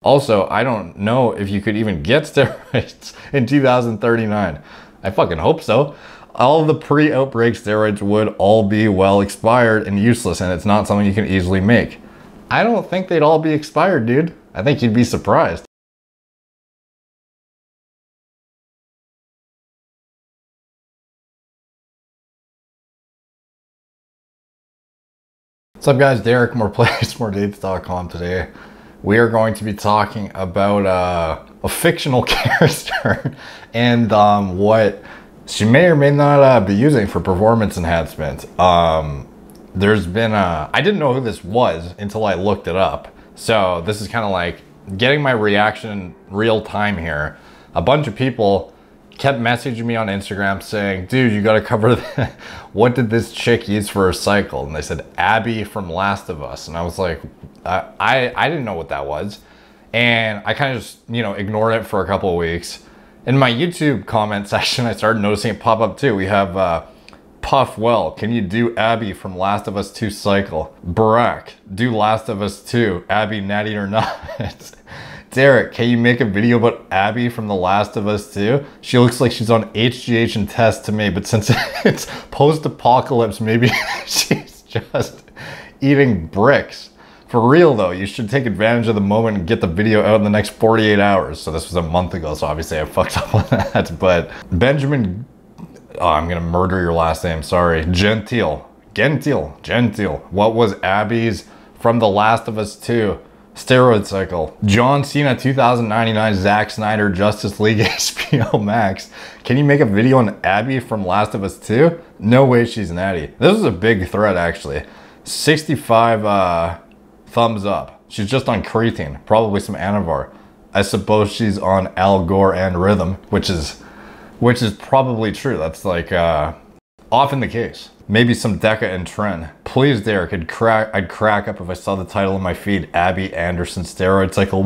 Also, I don't know if you could even get steroids in 2039. I fucking hope so. All of the pre-outbreak steroids would all be well expired and useless, and it's not something you can easily make. I don't think they'd all be expired, dude. I think you'd be surprised. What's up guys, Derek, moreplaysmoredates.com. Today we are going to be talking about a fictional character and what she may or may not be using for performance enhancement. There's been I didn't know who this was until I looked it up. So this is kind of like getting my reaction in real time here. A bunch of people kept messaging me on Instagram saying, dude, you gotta cover that. What did this chick use for her cycle? And they said Abby from Last of Us. And I was like, I didn't know what that was. And I kind of just, ignored it for a couple of weeks. In my YouTube comment section, I started noticing it pop up too. We have Puff Well, can you do Abby from Last of Us 2 cycle? Barack, do Last of Us 2, Abby natty or not? Derek, can you make a video about Abby from The Last of Us 2? She looks like she's on HGH and test to me, but since it's post-apocalypse, maybe she's just eating bricks. For real though, you should take advantage of the moment and get the video out in the next 48 hours. So this was a month ago, so obviously I fucked up on that. But Benjamin, oh, I'm gonna murder your last name, sorry. Gentile. What was Abby's from The Last of Us 2 steroid cycle? John Cena 2099, Zack Snyder, Justice League HBO Max. Can you make a video on Abby from Last of Us 2? No way she's natty. This is a big thread actually. 65 thumbs up. She's just on creatine, probably some Anavar. I suppose she's on Al Gore and Rhythm, which is probably true. That's like often the case. Maybe some Deca and Tren. Please, Derek, I'd crack up if I saw the title in my feed, Abby Anderson steroid cycle.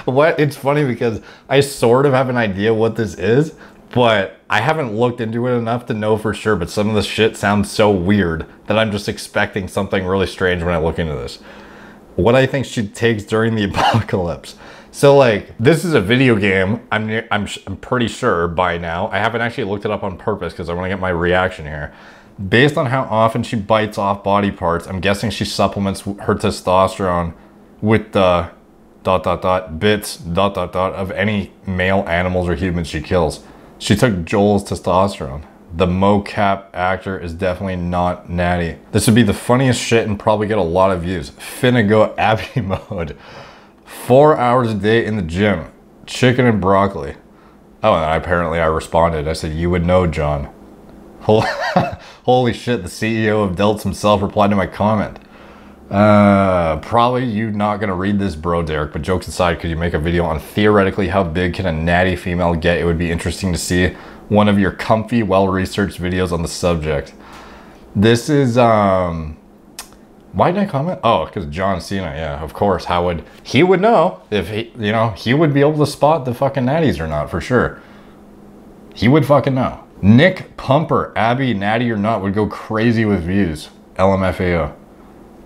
What? It's funny because I sort of have an idea what this is, but I haven't looked into it enough to know for sure. But some of the shit sounds so weird that I'm just expecting something really strange when I look into this. What I think she takes during the apocalypse. So like, this is a video game, I'm pretty sure by now. I haven't actually looked it up on purpose because I want to get my reaction here. Based on how often she bites off body parts, I'm guessing she supplements her testosterone with the ... bits ... of any male animals or humans she kills. She took Joel's testosterone. The mocap actor is definitely not natty. This would be the funniest shit and probably get a lot of views. Finna go Abby mode. 4 hours a day in the gym, chicken and broccoli. Oh, and apparently I responded. I said, you would know, John. Holy shit, the CEO of Delts himself replied to my comment. Probably you not gonna read this, bro, Derek, but jokes aside, could you make a video on theoretically how big can a natty female get? It would be interesting to see one of your comfy, well-researched videos on the subject. This is, why did I comment? Oh, because John Cena, yeah, of course. He would know if he would be able to spot the fucking natties or not, for sure. He would fucking know. Nick Pumper, Abby, natty or not, would go crazy with views. LMFAO.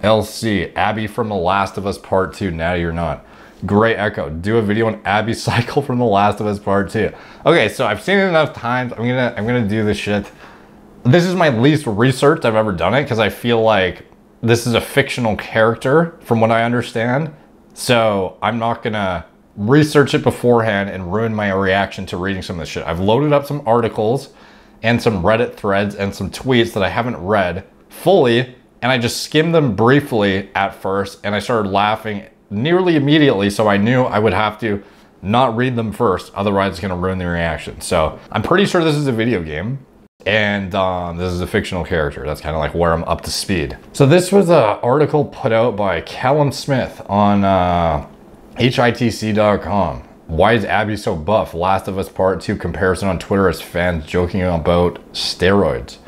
LC, Abby from The Last of Us Part 2, natty or not. Gray Echo, do a video on Abby's cycle from The Last of Us Part 2. Okay, so I've seen it enough times. I'm gonna do this shit. This is my least research I've ever done it because I feel like this is a fictional character from what I understand. So I'm not gonna research it beforehand and ruin my reaction to reading some of this shit. I've loaded up some articles and some Reddit threads and some tweets that I haven't read fully, and I just skimmed them briefly at first and I started laughing nearly immediately, so I knew I would have to not read them first, otherwise it's gonna ruin the reaction. So I'm pretty sure this is a video game. And this is a fictional character. That's kind of like where I'm up to speed. So this was an article put out by Callum Smith on hitc.com. Why is Abby so buff? Last of Us Part 2 comparison on Twitter as fans joking about steroids.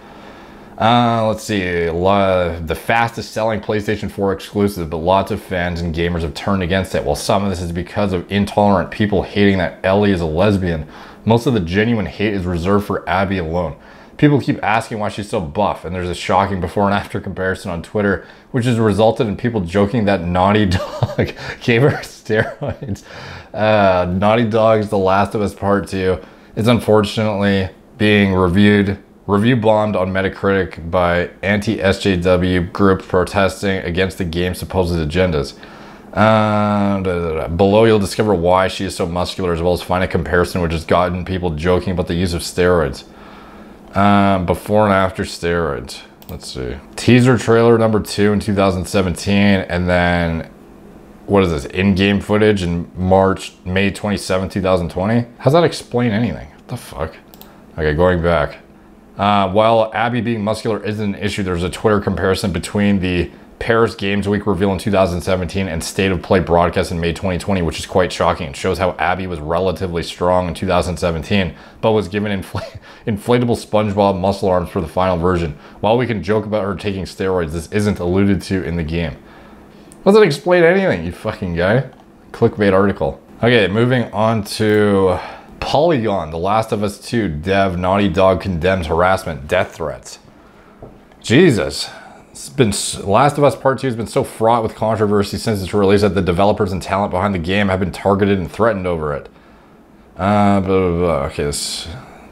Let's see, the fastest selling PlayStation 4 exclusive, but lots of fans and gamers have turned against it. While some of this is because of intolerant people hating that Ellie is a lesbian, most of the genuine hate is reserved for Abby alone. People keep asking why she's so buff, and there's a shocking before and after comparison on Twitter, which has resulted in people joking that Naughty Dog gave her steroids. Naughty Dog's The Last of Us Part 2 is unfortunately being review bombed on Metacritic by anti-SJW groups protesting against the game's supposed agendas. Below you'll discover why she is so muscular, as well as find a comparison which has gotten people joking about the use of steroids. Before and after steroids. Let's see. Teaser trailer number 2 in 2017, and then what is this? In-game footage in May 27, 2020. How's that explain anything? What the fuck? Okay, going back. While Abby being muscular isn't an issue, there's a Twitter comparison between the Paris Games Week reveal in 2017 and State of Play broadcast in May 2020, which is quite shocking. It shows how Abby was relatively strong in 2017, but was given inflatable SpongeBob muscle arms for the final version. While we can joke about her taking steroids, this isn't alluded to in the game. Doesn't explain anything, you fucking guy. Clickbait article. Okay, moving on to Polygon, The Last of Us 2 dev, Naughty Dog condemns harassment, death threats. Jesus. It's been, Last of Us Part 2 has been so fraught with controversy since its release that the developers and talent behind the game have been targeted and threatened over it. Okay,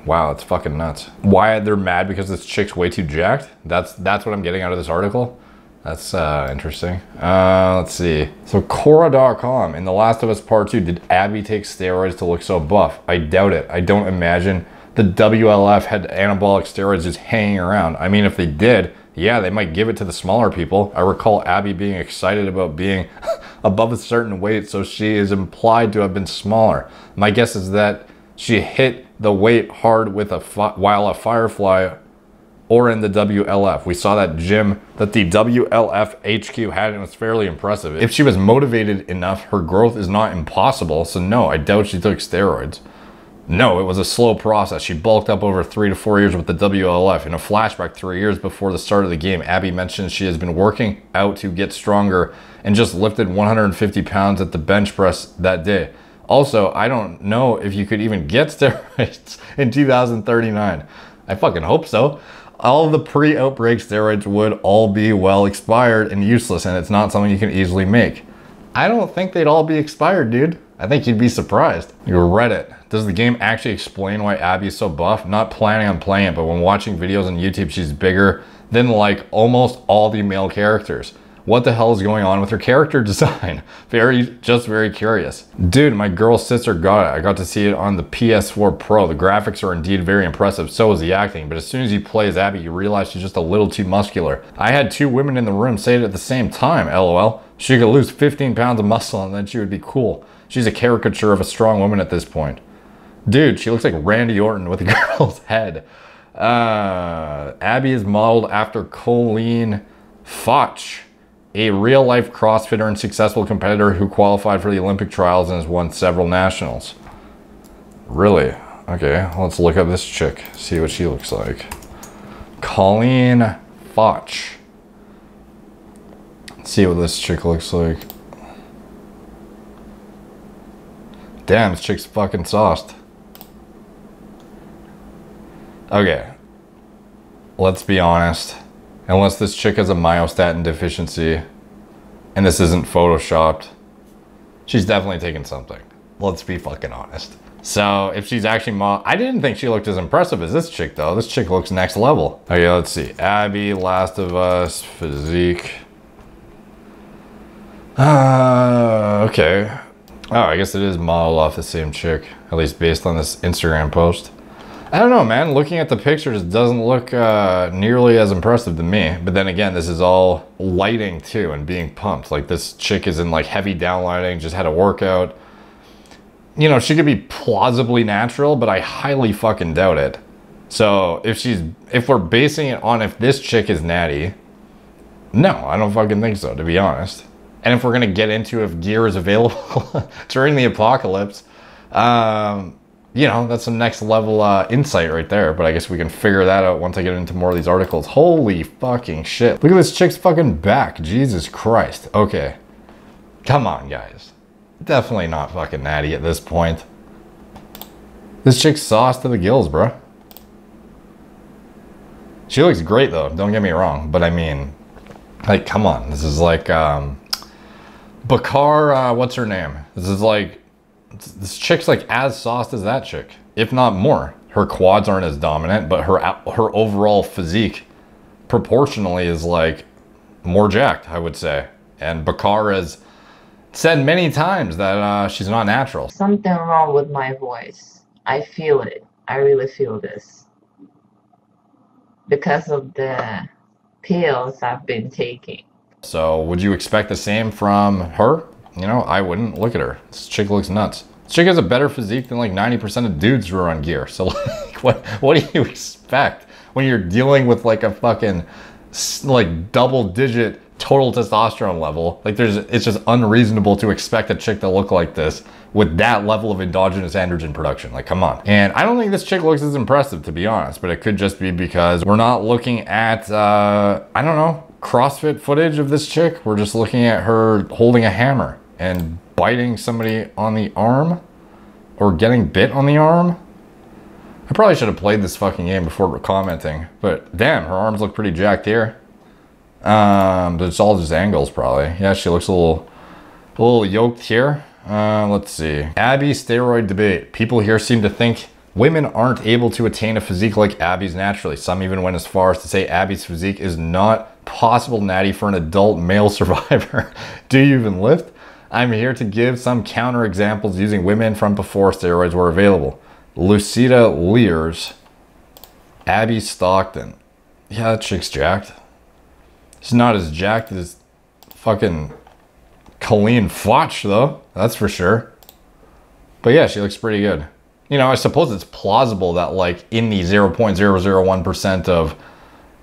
wow, it's fucking nuts. Why they're mad because this chick's way too jacked? That's what I'm getting out of this article. That's interesting. Let's see. So Quora.com, in The Last of Us Part 2, did Abby take steroids to look so buff? I doubt it. I don't imagine the WLF had anabolic steroids just hanging around. I mean, if they did, yeah, they might give it to the smaller people. I recall Abby being excited about being above a certain weight, so she is implied to have been smaller. My guess is that she hit the weight hard with while a Firefly or in the WLF. We saw that gym that the WLF HQ had, and it was fairly impressive. If she was motivated enough, her growth is not impossible, so no, I doubt she took steroids. No, it was a slow process. She bulked up over 3 to 4 years with the WLF. In a flashback 3 years before the start of the game, Abby mentions she has been working out to get stronger and just lifted 150 pounds at the bench press that day. Also, I don't know if you could even get steroids in 2039. I fucking hope so. All of the pre-outbreak steroids would all be well expired and useless, and it's not something you can easily make. I don't think they'd all be expired, dude. I think you'd be surprised. You read it. Does the game actually explain why Abby is so buff? Not planning on playing it, but when watching videos on YouTube, she's bigger than like almost all the male characters. What the hell is going on with her character design? Just very curious. Dude, my girl sister got it. I got to see it on the PS4 Pro. The graphics are indeed very impressive, so is the acting, but as soon as you play as Abby, you realize she's just a little too muscular. I had 2 women in the room say it at the same time, LOL. She could lose 15 pounds of muscle and then she would be cool. She's a caricature of a strong woman at this point. Dude, she looks like Randy Orton with a girl's head. Abby is modeled after Colleen Foch, a real-life CrossFitter and successful competitor who qualified for the Olympic trials and has won several nationals. Really? Okay, let's look up this chick, see what she looks like. Colleen Foch. Let's see what this chick looks like. Damn, this chick's fucking sauced. Okay, let's be honest. Unless this chick has a myostatin deficiency and this isn't photoshopped, she's definitely taking something. Let's be fucking honest. So if she's actually I didn't think she looked as impressive as this chick though. This chick looks next level. Okay, let's see. Abby, Last of Us, Physique. Okay. Oh, I guess it is modeled off the same chick, at least based on this Instagram post. I don't know, man. Looking at the pictures, it doesn't look nearly as impressive to me. But then again, this is all lighting too and being pumped. Like this chick is in like heavy downlighting, just had a workout. You know, she could be plausibly natural, but I highly fucking doubt it. So if we're basing it on if this chick is natty, no, I don't fucking think so, to be honest. And if we're gonna get into if gear is available during the apocalypse, you know, that's some next level insight right there. But I guess we can figure that out once I get into more of these articles. Holy fucking shit. Look at this chick's fucking back. Jesus Christ. Okay. Come on, guys. Definitely not fucking natty at this point. This chick's sauce to the gills, bro. She looks great though, don't get me wrong. But I mean, like, come on. This is like, Bakar, what's her name? This is like, this chick's like as sauced as that chick, if not more. Her quads aren't as dominant, but her overall physique proportionally is like more jacked, I would say. And Bakar has said many times that she's not natural. Something wrong with my voice. I feel it. I really feel this. Because of the pills I've been taking. So would you expect the same from her? You know, I wouldn't. Look at her. This chick looks nuts. This chick has a better physique than like 90% of dudes who are on gear. So like, what do you expect when you're dealing with like a fucking like double-digit total testosterone level? Like it's just unreasonable to expect a chick to look like this with that level of endogenous androgen production. Like, come on. And I don't think this chick looks as impressive, to be honest, but it could just be because we're not looking at, I don't know, CrossFit footage of this chick. We're just looking at her holding a hammer and biting somebody on the arm or getting bit on the arm. I probably should have played this fucking game before commenting, but damn, her arms look pretty jacked here. But it's all just angles probably. Yeah, she looks a little yoked here. Let's see. Abby steroid debate. People here seem to think women aren't able to attain a physique like Abby's naturally. Some even went as far as to say Abby's physique is not possible, Natty, for an adult male survivor. Do you even lift? I'm here to give some counter examples using women from before steroids were available. Lucida Lears. Abby Stockton. Yeah, that chick's jacked. She's not as jacked as fucking Colleen Foch though, that's for sure. But yeah, she looks pretty good. You know, I suppose it's plausible that like in the 0.001% of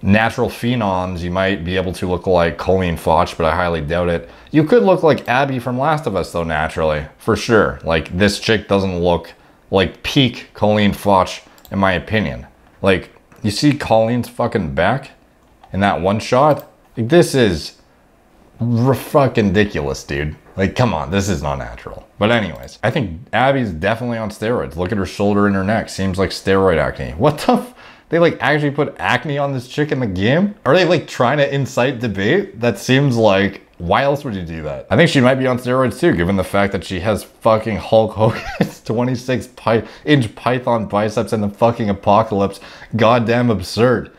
natural phenoms, you might be able to look like Colleen Foch, but I highly doubt it. You could look like Abby from Last of Us though, naturally, for sure. Like this chick doesn't look like peak Colleen Foch, in my opinion. Like, you see Colleen's fucking back in that one shot? Like, this is fucking ridiculous, dude. Like, come on, this is not natural. But anyways, I think Abby's definitely on steroids. Look at her shoulder and her neck. Seems like steroid acne. What the they like actually put acne on this chick in the game? Are they like trying to incite debate? That seems like, why else would you do that? I think she might be on steroids too, given the fact that she has fucking Hulk Hogan's 26-inch python biceps in the fucking apocalypse. Goddamn absurd.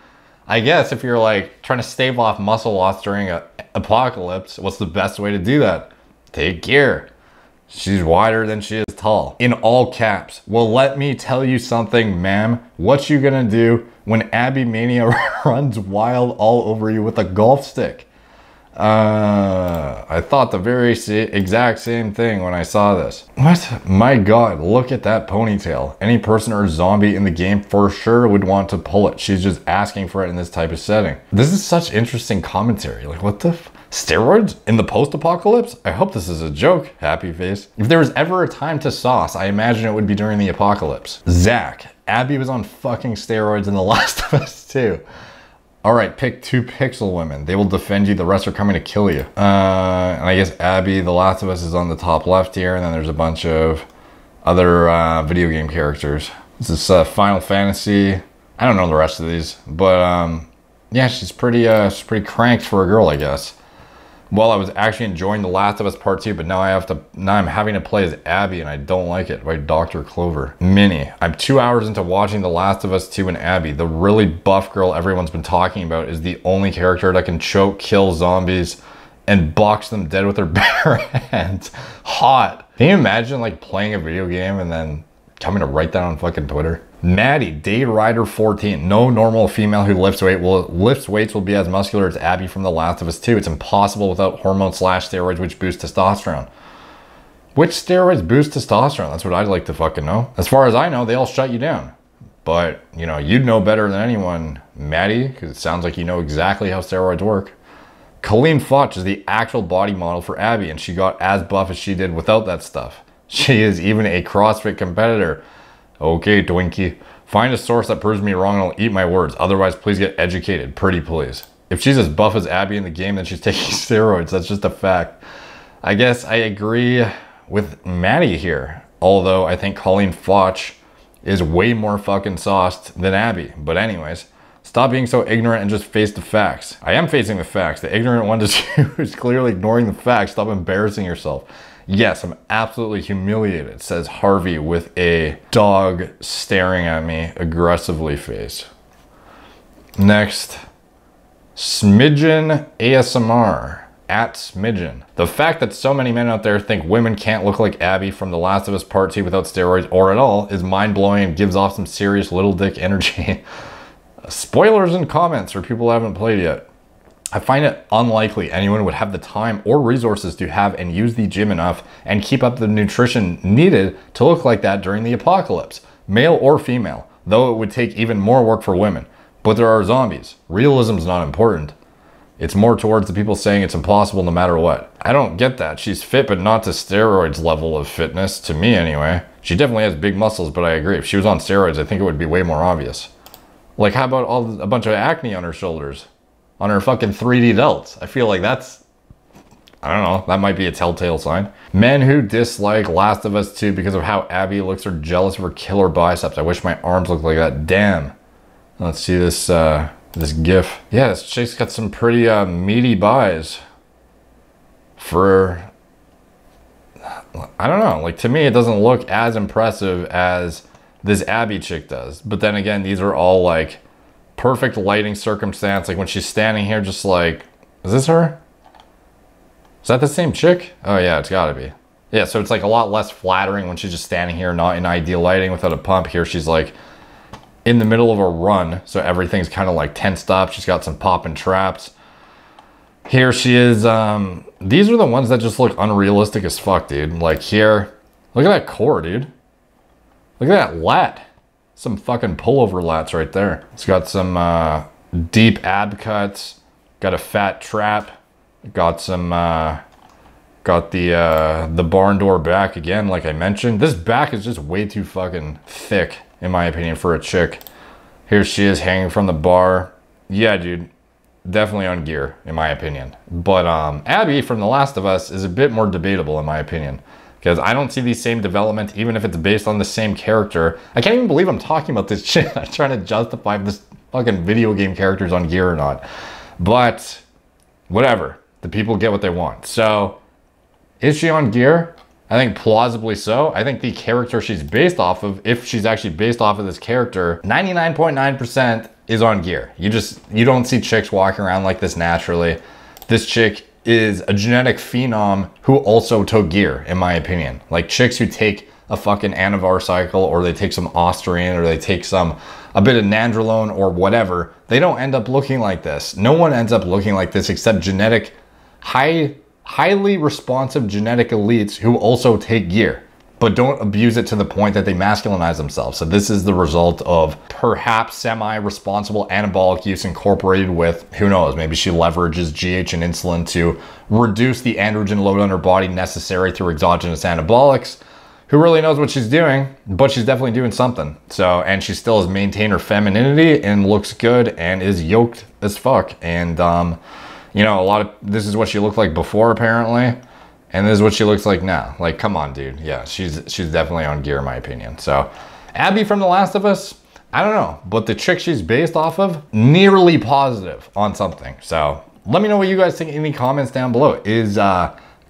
I guess if you're like trying to stave off muscle loss during a apocalypse, what's the best way to do that? Take gear. She's wider than she is tall. In all caps. Well, let me tell you something, ma'am. What you gonna do when Abby Mania runs wild all over you with a golf stick? I thought the very exact same thing when I saw this. What? My God, look at that ponytail. Any person or zombie in the game for sure would want to pull it. She's just asking for it in this type of setting. This is such interesting commentary. Like, what the steroids in the post-apocalypse? I hope this is a joke, happy face. If there was ever a time to sauce, I imagine it would be during the apocalypse. Zach, Abby was on fucking steroids in The Last of Us 2. All right, pick 2 pixel women. They will defend you. The rest are coming to kill you. And I guess Abby, The Last of Us, is on the top left here. And then there's a bunch of other video game characters. This is Final Fantasy. I don't know the rest of these. But yeah, she's pretty cranked for a girl, I guess. Well, I was actually enjoying The Last of Us Part 2, but now I'm having to play as Abby, and I don't like it, by Dr. Clover. Minnie. I'm 2 hours into watching The Last of Us 2 and Abby. The really buff girl everyone's been talking about is the only character that can choke, kill zombies, and box them dead with her bare hands. Hot. Can you imagine, like, playing a video game and then coming to write that on fucking Twitter? Maddie, Day Rider 14. No normal female who lifts weights will be as muscular as Abby from The Last of Us 2. It's impossible without hormone/steroids which boost testosterone. Which steroids boost testosterone? That's what I'd like to fucking know. As far as I know, they all shut you down. But, you know, you'd know better than anyone, Maddie, because it sounds like you know exactly how steroids work. Colleen Foch is the actual body model for Abby, and she got as buff as she did without that stuff. She is even a CrossFit competitor. Okay, Twinkie. Find a source that proves me wrong and I'll eat my words. Otherwise, please get educated. Pretty please. If she's as buff as Abby in the game, then she's taking steroids. That's just a fact. I guess I agree with Maddie here. Although I think Colleen Foch is way more fucking sauced than Abby. But anyways, Stop being so ignorant and just face the facts. I am facing the facts. The ignorant one is you who's clearly ignoring the facts. Stop embarrassing yourself. Yes, I'm absolutely humiliated, says Harvey with a dog staring at me aggressively face. Next, Smidgen ASMR. At Smidgen. The fact that so many men out there think women can't look like Abby from The Last of Us Part 2 without steroids or at all is mind-blowing and gives off some serious little dick energy. Spoilers and comments for people who haven't played yet. I find it unlikely anyone would have the time or resources to have and use the gym enough and keep up the nutrition needed to look like that during the apocalypse, male or female, though it would take even more work for women. But there are zombies. Realism's not important. It's more towards the people saying it's impossible no matter what. I don't get that. She's fit, but not to steroids level of fitness, to me anyway. She definitely has big muscles, but I agree. If she was on steroids, I think it would be way more obvious. Like, how about a bunch of acne on her shoulders? On her fucking 3D delts? I feel like that's, I don't know, that might be a telltale sign. Men who dislike Last of Us 2 because of how Abby looks are jealous of her killer biceps. I wish my arms looked like that. Damn. Let's see this, this gif. Yeah, this chick's got some pretty meaty buys for, I don't know, like to me it doesn't look as impressive as this Abby chick does. But then again, these are all like perfect lighting circumstance. Like when she's standing here just like, is this her? Is that the same chick? Oh yeah, it's gotta be. Yeah, so it's like a lot less flattering when she's just standing here, not in ideal lighting without a pump. Here she's like in the middle of a run, so everything's kind of like tensed up. She's got some pop and traps. Here she is. These are the ones that just look unrealistic as fuck, dude. Like here, look at that core, dude. Look at that lat. Some fucking pullover lats right there. It's got some deep ab cuts. Got a fat trap. Got some, got the barn door back again, like I mentioned. This back is just way too fucking thick, in my opinion, for a chick. Here she is hanging from the bar. Yeah, dude, definitely on gear, in my opinion. But Abby from The Last of Us is a bit more debatable, in my opinion, because I don't see the same development, even if it's based on the same character. I can't even believe I'm talking about this shit. I'm trying to justify if this fucking video game character's on gear or not. But whatever, the people get what they want. So is she on gear? I think plausibly so. I think the character she's based off of, if she's actually based off of this character, 99.9% is on gear. You don't see chicks walking around like this naturally. This chick is a genetic phenom who also took gear, in my opinion. Like chicks who take a fucking Anavar cycle, or they take some Austrian, or they take a bit of Nandrolone or whatever, they don't end up looking like this. No one ends up looking like this except genetic, highly responsive genetic elites who also take gear, but don't abuse it to the point that they masculinize themselves. So this is the result of perhaps semi-responsible anabolic use incorporated with, who knows, maybe she leverages GH and insulin to reduce the androgen load on her body necessary through exogenous anabolics. Who really knows what she's doing, but she's definitely doing something. So, and she still has maintained her femininity and looks good and is yoked as fuck. And, you know, this is what she looked like before apparently. And this is what she looks like now. Like, come on, dude. Yeah, she's definitely on gear, in my opinion. So, Abby from The Last of Us, I don't know. But the chick she's based off of, nearly positive on something. So, let me know what you guys think in the comments down below. Is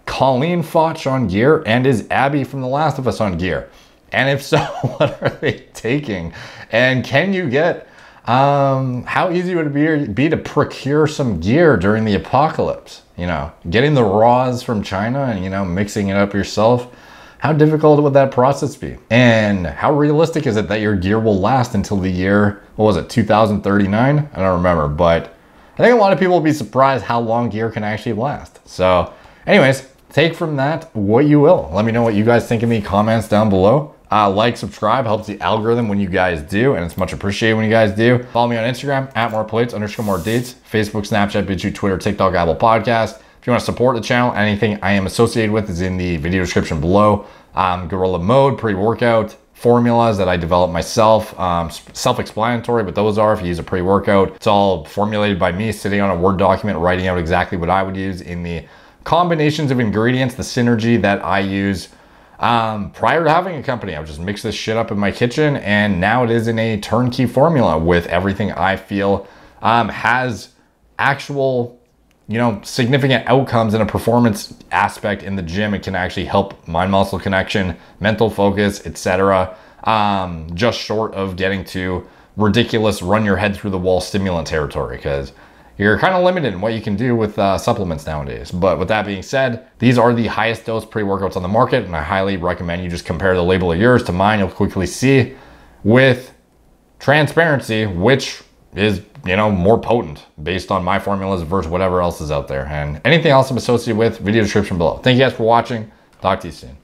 Colleen Foch on gear? And is Abby from The Last of Us on gear? And if so, what are they taking? And can you get, how easy would it be to procure some gear during the apocalypse? You know, getting the raws from China and, you know, mixing it up yourself. How difficult would that process be? And how realistic is it that your gear will last until the year, what was it, 2039? I don't remember, but I think a lot of people will be surprised how long gear can actually last. So anyways, take from that what you will. Let me know what you guys think in the comments down below. Like, subscribe, helps the algorithm when you guys do, and it's much appreciated when you guys do. Follow me on Instagram, @moreplates_more_dates, Facebook, Snapchat, BitChute, Twitter, TikTok, Apple Podcast. If you want to support the channel, anything I am associated with is in the video description below. Gorilla Mode, pre-workout, formulas that I developed myself, self-explanatory, but those are if you use a pre-workout. It's all formulated by me, sitting on a Word document, writing out exactly what I would use in the combinations of ingredients, the synergy that I use Prior to having a company, I would just mix this shit up in my kitchen, and now it is in a turnkey formula with everything I feel has actual, you know, significant outcomes in a performance aspect in the gym. It can actually help mind-muscle connection, mental focus, etc. Just short of getting to ridiculous run your head through the wall stimulant territory, because you're kind of limited in what you can do with supplements nowadays. But with that being said, these are the highest dose pre-workouts on the market, and I highly recommend you just compare the label of yours to mine. You'll quickly see with transparency which is, you know, more potent based on my formulas versus whatever else is out there. And anything else I'm associated with, video description below. Thank you guys for watching. Talk to you soon.